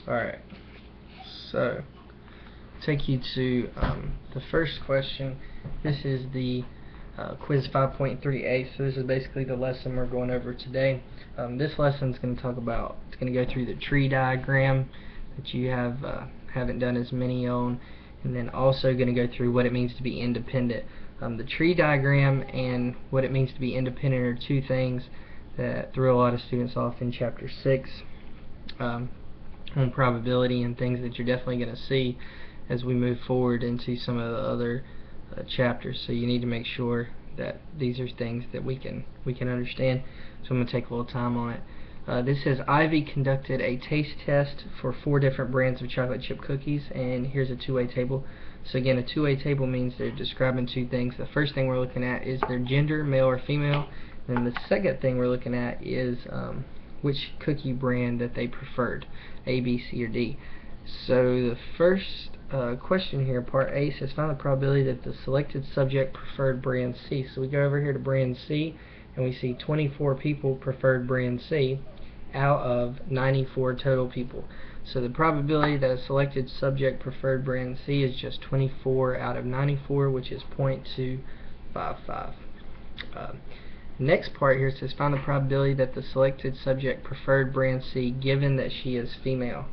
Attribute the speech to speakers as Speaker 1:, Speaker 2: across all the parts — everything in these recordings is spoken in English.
Speaker 1: Alright, so take you to the first question. This is the quiz 5.3a, so this is basically the lesson we're going over today. This lesson is going to talk about, it's going to go through the tree diagram that you haven't done as many on, and then also going to go through what it means to be independent. The tree diagram and what it means to be independent are two things that throw a lot of students off in chapter 6 on probability, and things that you're definitely going to see as we move forward into some of the other chapters. So you need to make sure that these are things that we can understand. So I'm going to take a little time on it. This says Ivy conducted a taste test for 4 different brands of chocolate chip cookies, and here's a two-way table. So again, a two-way table means they're describing two things. The first thing we're looking at is their gender, male or female, and the second thing we're looking at is which cookie brand that they preferred, A, B, C, or D. So the first question here, part A, says find the probability that the selected subject preferred brand C. So we go over here to brand C, and we see 24 people preferred brand C out of 94 total people. So the probability that a selected subject preferred brand C is just 24 out of 94, which is 0.255. Next part here says find the probability that the selected subject preferred brand C given that she is female.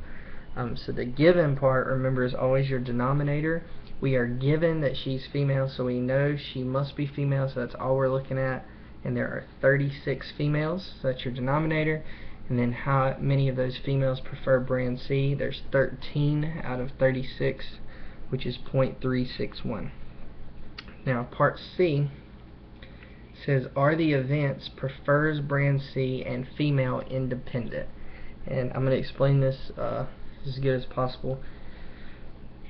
Speaker 1: So the given part, remember, is always your denominator. We are given that she's female, so we know she must be female, so that's all we're looking at. And there are 36 females, so that's your denominator. And then how many of those females prefer brand C? There's 13 out of 36, which is 0.361. Now part C says are the events prefers brand C and female independent. And I'm going to explain this as good as possible.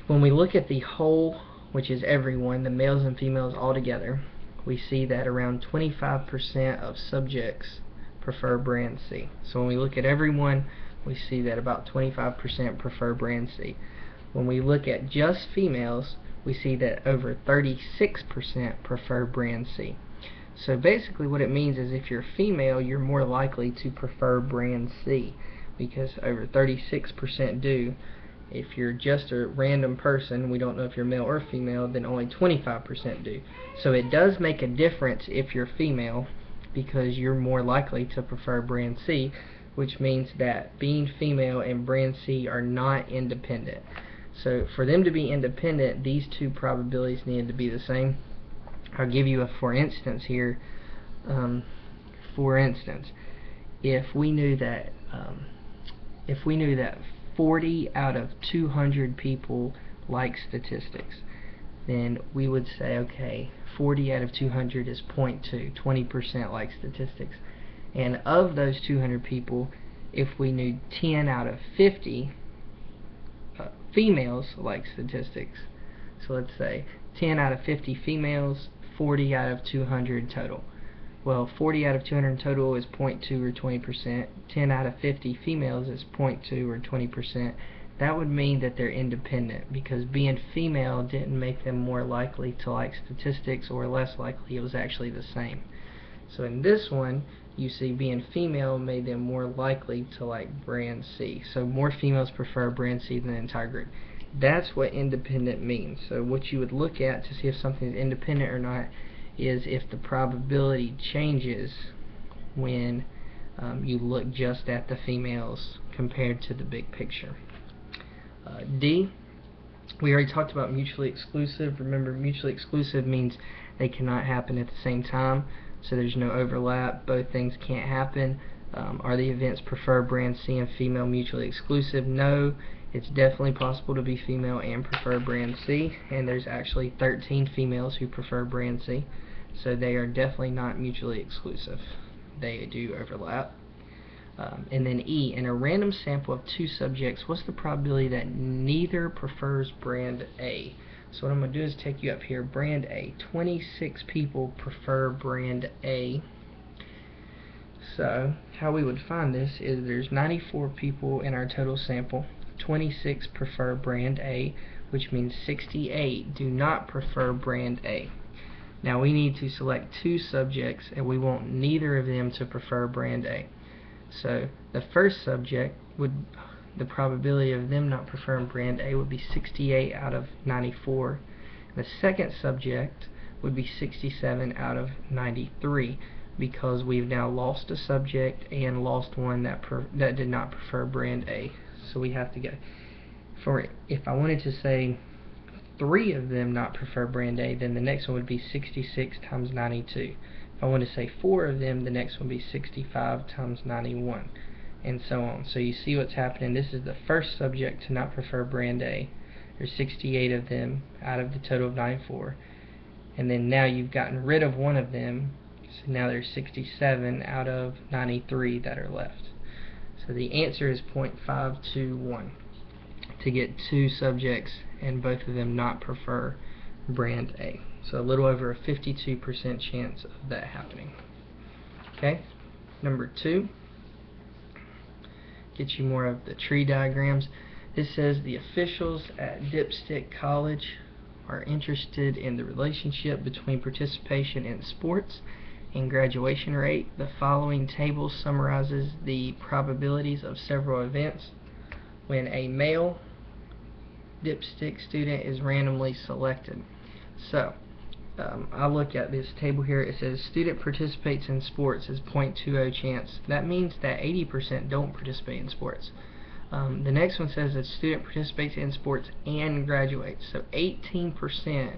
Speaker 1: When we look at the whole, which is everyone, the males and females all together, we see that around 25% of subjects prefer brand C. So when we look at everyone, we see that about 25% prefer brand C. When we look at just females, we see that over 36% prefer brand C. So basically what it means is if you're female, you're more likely to prefer brand C, because over 36% do. If you're just a random person, we don't know if you're male or female, then only 25% do. So it does make a difference if you're female, because you're more likely to prefer brand C, which means that being female and brand C are not independent. So for them to be independent, these two probabilities need to be the same. I'll give you a for instance here. For instance, if we knew that 40 out of 200 people like statistics, then we would say, okay, 40 out of 200 is 0.2, 20% like statistics. And of those 200 people, if we knew 10 out of 50 females like statistics, so let's say 10 out of 50 females, 40 out of 200 total. Well, 40 out of 200 total is 0.2 or 20%. 10 out of 50 females is 0.2 or 20%. That would mean that they're independent, because being female didn't make them more likely to like statistics or less likely. It was actually the same. So in this one, you see being female made them more likely to like brand C. So more females prefer brand C than the entire group. That's what independent means. So what you would look at to see if something is independent or not is if the probability changes when you look just at the females compared to the big picture. D, we already talked about mutually exclusive. Remember, mutually exclusive means they cannot happen at the same time, so there's no overlap. Both things can't happen. Are the events prefer brand C and female mutually exclusive? No. It's definitely possible to be female and prefer brand C, and there's actually 13 females who prefer brand C, so they are definitely not mutually exclusive. They do overlap. And then E, in a random sample of 2 subjects, what's the probability that neither prefers brand A? So what I'm going to do is take you up here, brand A. 26 people prefer brand A. So how we would find this is there's 94 people in our total sample. 26 prefer brand A, which means 68 do not prefer brand A. Now we need to select 2 subjects, and we want neither of them to prefer brand A. So the first subject would the probability of them not preferring brand A would be 68 out of 94. The second subject would be 67 out of 93, because we've now lost a subject and lost one that did not prefer brand A. So we have to get, if I wanted to say 3 of them not prefer brand A, then the next one would be 66 times 92. If I want to say 4 of them, the next one would be 65 times 91, and so on. So you see what's happening. This is the first subject to not prefer brand A. There's 68 of them out of the total of 94. And then now you've gotten rid of one of them, so now there's 67 out of 93 that are left. So the answer is 0.521 to get 2 subjects and both of them not prefer brand A. So a little over a 52% chance of that happening. Okay, number 2, get you more of the tree diagrams. This says the officials at Dipstick College are interested in the relationship between participation in sports and graduation rate. The following table summarizes the probabilities of several events when a male Dipstick student is randomly selected. So I look at this table here. It says student participates in sports is 0.20 chance. That means that 80% don't participate in sports. The next one says that student participates in sports and graduates. So 18%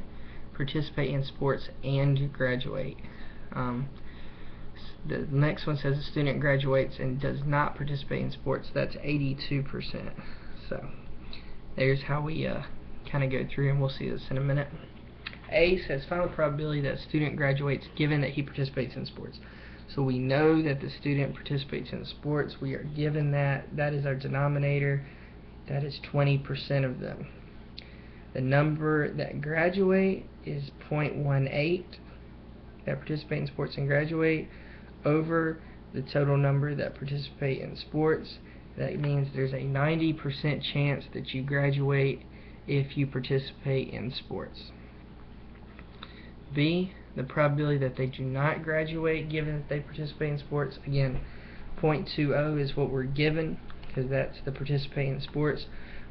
Speaker 1: participate in sports and graduate. The next one says a student graduates and does not participate in sports. That's 82%. So there's how we kind of go through, and we'll see this in a minute. A says find the probability that a student graduates given that he participates in sports. So we know that the student participates in sports. We are given that. That is our denominator. That is 20% of them. The number that graduate is 0.18 that participate in sports and graduate over the total number that participate in sports. That means there's a 90% chance that you graduate if you participate in sports. B, the probability that they do not graduate given that they participate in sports. Again, 0.20 is what we're given because that's the participate in sports.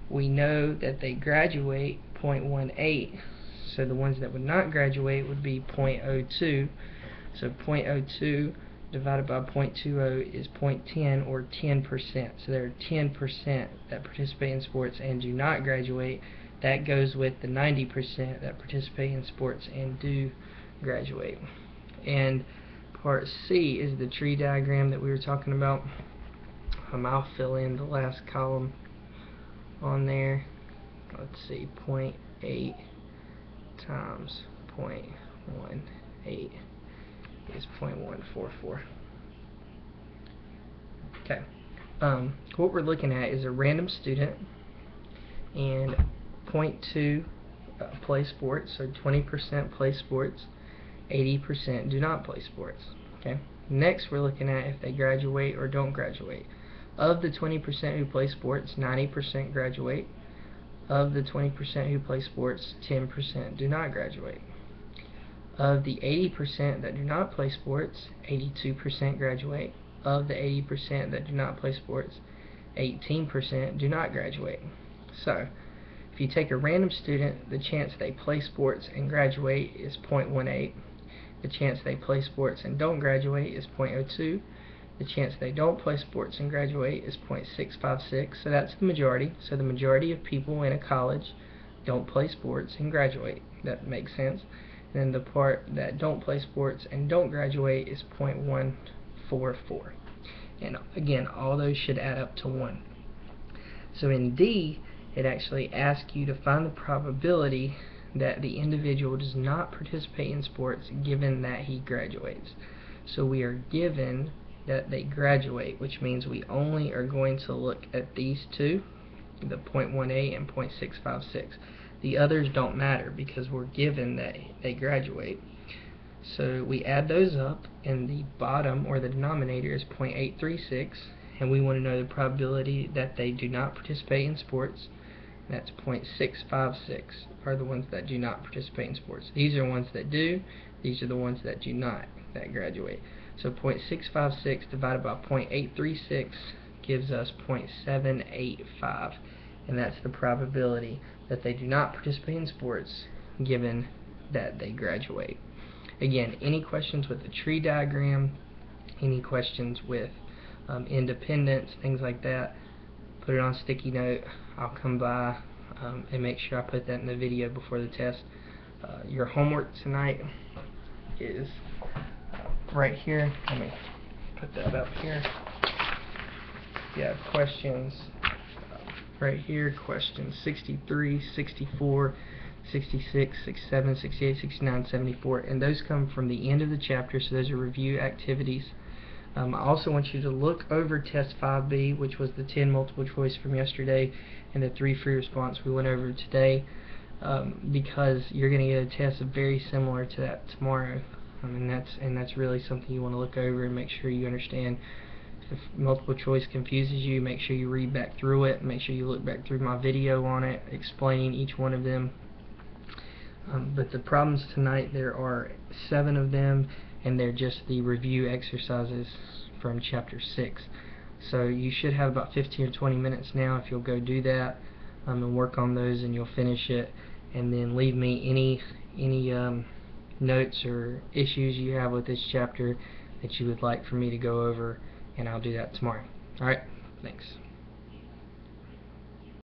Speaker 1: We know that they graduate 0.18, so the ones that would not graduate would be 0.02. So 0.02 divided by 0.20 is 0.10, or 10%. So there are 10% that participate in sports and do not graduate. That goes with the 90% that participate in sports and do graduate. And part C is the tree diagram that we were talking about. I'll fill in the last column on there. Let's see, 0.8 times 0.18 is 0.144. Okay. What we're looking at is a random student, and 0.2 play sports, so 20% play sports, 80% do not play sports. Okay. Next, we're looking at if they graduate or don't graduate. Of the 20% who play sports, 90% graduate. Of the 20% who play sports, 10% do not graduate. Of the 80% that do not play sports, 82% graduate. Of the 80% that do not play sports, 18% do not graduate. So, if you take a random student, the chance they play sports and graduate is 0.18. The chance they play sports and don't graduate is 0.02. The chance they don't play sports and graduate is 0.656. So that's the majority. So the majority of people in a college don't play sports and graduate. That makes sense. And then the part that don't play sports and don't graduate is 0.144. And again, all those should add up to 1. So in D, it actually asks you to find the probability that the individual does not participate in sports given that he graduates. So we are given that they graduate, which means we only are going to look at these two, the 0.18 and 0.656. The others don't matter because we're given that they graduate. So we add those up, and the bottom, or the denominator, is 0.836, and we want to know the probability that they do not participate in sports. That's 0.656 are the ones that do not participate in sports. These are ones that do. These are the ones that do not, that graduate. So 0.656 divided by 0.836 gives us 0.785, and that's the probability that they do not participate in sports given that they graduate. Again, any questions with the tree diagram, any questions with independence, things like that, put it on a sticky note. I'll come by and make sure I put that in the video before the test. Your homework tonight is right here. Let me put that up here. You have questions right here, questions 63, 64, 66, 67, 68, 69, 74, and those come from the end of the chapter, so those are review activities. I also want you to look over test 5B, which was the 10 multiple choice from yesterday, and the 3 free response we went over today, because you're going to get a test very similar to that tomorrow, and that's really something you want to look over and make sure you understand. If multiple choice confuses you, make sure you read back through it, make sure you look back through my video on it explaining each one of them. But the problems tonight, there are 7 of them, and they're just the review exercises from chapter 6. So you should have about 15 or 20 minutes now if you'll go do that and work on those, and you'll finish it, and then leave me any notes or issues you have with this chapter that you would like for me to go over, and I'll do that tomorrow. Alright, thanks.